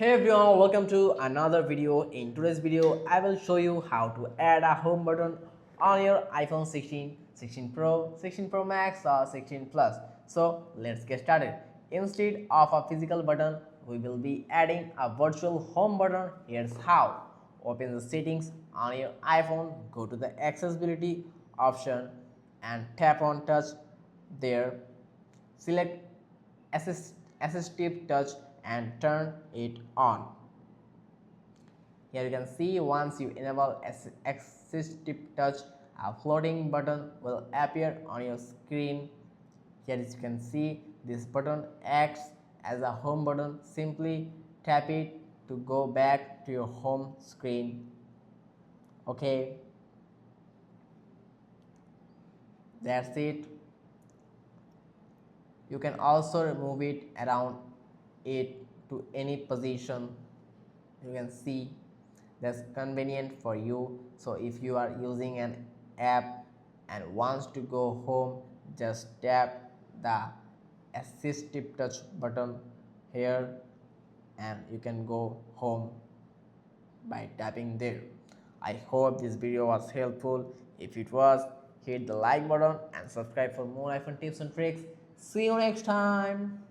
Hey everyone, welcome to another video. In today's video, I will show you how to add a home button on your iPhone 16, 16 Pro, 16 Pro Max or 16 Plus. So let's get started. Instead of a physical button, we will be adding a virtual home button. Here's how. Open the settings on your iPhone, go to the accessibility option and tap on touch there. Select assistive touch and turn it on. Here you can see once you enable assistive touch, a floating button will appear on your screen. Here as you can see, this button acts as a home button. Simply tap it to go back to your home screen. Okay, that's it. You can also remove it around it to any position. You can see that's convenient for you. So if you are using an app and wants to go home, just tap the assistive touch button here and you can go home by tapping there. I hope this video was helpful. If it was, hit the like button and subscribe for more iPhone tips and tricks. See you next time.